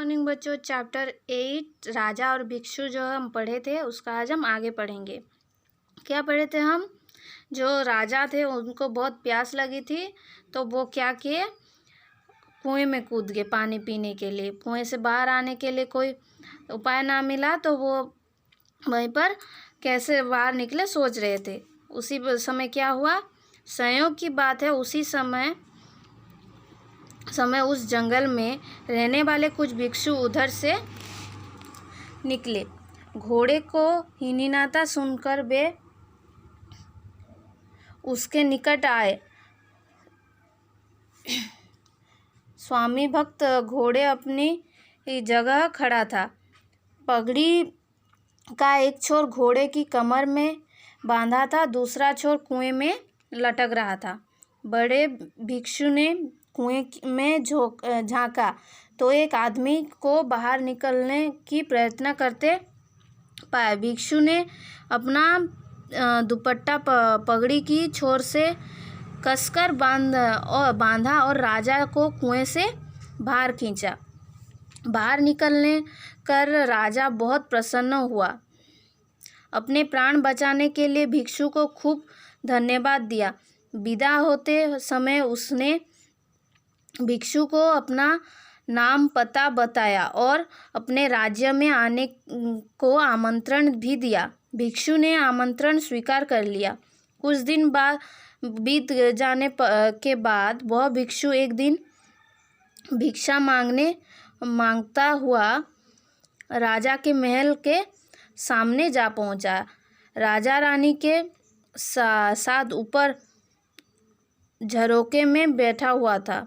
Morning बच्चों। Chapter 8 राजा और भिक्षु जो हम पढ़े थे उसका आज हम आगे पढ़ेंगे। क्या पढ़े थे हम? जो राजा थे उनको बहुत प्यास लगी थी तो वो क्या किए, कुएं में कूद गए पानी पीने के लिए। कुएं से बाहर आने के लिए कोई उपाय ना मिला तो वो वहीं पर कैसे बाहर निकले सोच रहे थे। उसी समय क्या हुआ, संयोग की बात है, उसी समय उस जंगल में रहने वाले कुछ भिक्षु उधर से निकले। घोड़े को हिनहिनाता सुनकर वे उसके निकट आए। स्वामी भक्त घोड़े अपनी जगह खड़ा था। पगड़ी का एक छोर घोड़े की कमर में बांधा था, दूसरा छोर कुएं में लटक रहा था। बड़े भिक्षु ने कुएं में झांका तो एक आदमी को बाहर निकलने की प्रयत्न करते पाया। भिक्षु ने अपना दुपट्टा पगड़ी की छोर से कसकर बांधा और राजा को कुएं से बाहर खींचा। बाहर निकलने कर राजा बहुत प्रसन्न हुआ। अपने प्राण बचाने के लिए भिक्षु को खूब धन्यवाद दिया। विदा होते समय उसने भिक्षु को अपना नाम पता बताया और अपने राज्य में आने को आमंत्रण भी दिया। भिक्षु ने आमंत्रण स्वीकार कर लिया। कुछ दिन बाद बीत जाने के बाद वह भिक्षु एक दिन भिक्षा मांगता हुआ राजा के महल के सामने जा पहुंचा। राजा रानी के साथ ऊपर झरोके में बैठा हुआ था।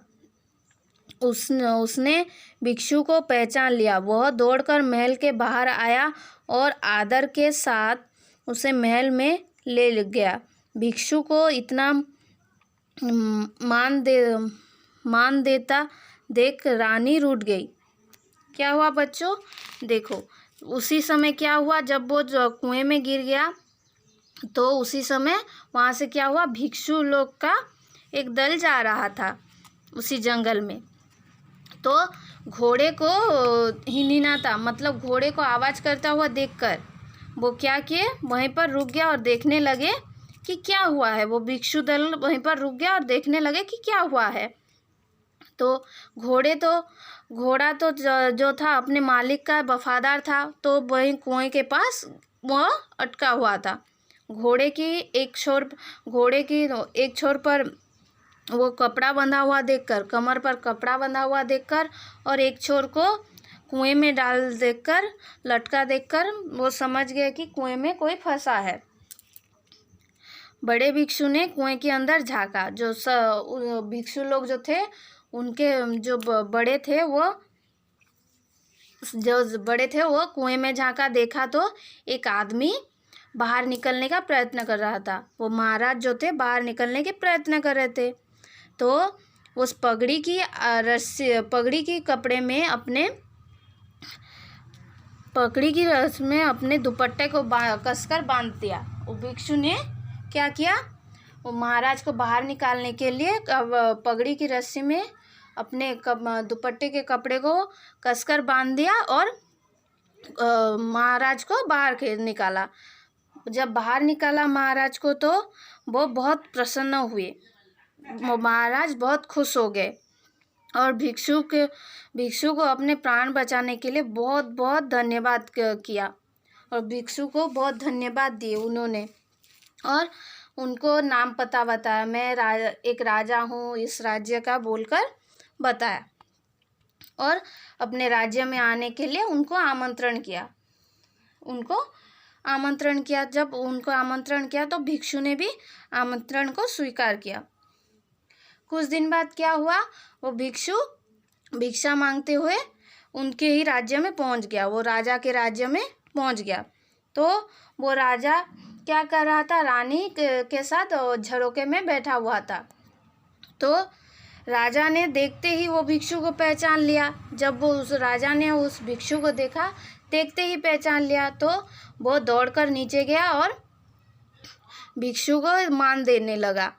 उसने भिक्षु को पहचान लिया। वह दौड़कर महल के बाहर आया और आदर के साथ उसे महल में ले गया। भिक्षु को इतना मान देता देख रानी रूठ गई। क्या हुआ बच्चों? देखो, उसी समय क्या हुआ, जब वो कुएं में गिर गया तो उसी समय वहाँ से क्या हुआ, भिक्षु लोग का एक दल जा रहा था उसी जंगल में। तो घोड़े को हिनहिनाता मतलब घोड़े को आवाज़ करता हुआ देखकर वो क्या किए, वहीं पर रुक गया और देखने लगे कि क्या हुआ है। वो भिक्षु दल वहीं पर रुक गया और देखने लगे कि क्या हुआ है। तो घोड़ा तो जो था अपने मालिक का वफादार था, तो वहीं कुएं के पास वह अटका हुआ था। घोड़े की एक छोर पर वो कपड़ा बंधा हुआ देखकर, कमर पर कपड़ा बंधा हुआ देखकर, और एक छोर को कुएं में लटका देखकर वो समझ गए कि कुएं में कोई फंसा है। बड़े भिक्षु ने कुएं के अंदर झांका। भिक्षु लोग जो थे उनके जो बड़े थे वो कुएं में झांका, देखा तो एक आदमी बाहर निकलने का प्रयत्न कर रहा था। वो महाराज जो थे बाहर निकलने के प्रयत्न कर रहे थे। तो उस पगड़ी की कपड़े में अपने दुपट्टे को कसकर बांध दिया। वो भिक्षु ने क्या किया, वो महाराज को बाहर निकालने के लिए पगड़ी की रस्सी में अपने दुपट्टे के कपड़े को कसकर बांध दिया और महाराज को बाहर निकाला। जब बाहर निकाला महाराज को तो वो बहुत प्रसन्न हुए। महाराज बहुत खुश हो गए और भिक्षु को अपने प्राण बचाने के लिए बहुत बहुत धन्यवाद किया और भिक्षु को बहुत धन्यवाद दिए उन्होंने, और उनको नाम पता बताया। मैं एक राजा हूँ इस राज्य का बोलकर बताया और अपने राज्य में आने के लिए उनको आमंत्रण किया। जब उनको आमंत्रण किया तो भिक्षु ने भी आमंत्रण को स्वीकार किया। कुछ दिन बाद क्या हुआ, वो भिक्षु भिक्षा मांगते हुए उनके ही राज्य में पहुंच गया। वो राजा के राज्य में पहुंच गया। तो वो राजा क्या कर रहा था, रानी के साथ झरोके में बैठा हुआ था। तो राजा ने देखते ही वो भिक्षु को पहचान लिया। जब वो राजा ने उस भिक्षु को देखा, देखते ही पहचान लिया, तो वो दौड़कर नीचे गया और भिक्षु को मान देने लगा।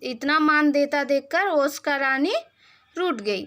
इतना मान देता देखकर उसका रानी रूठ गई।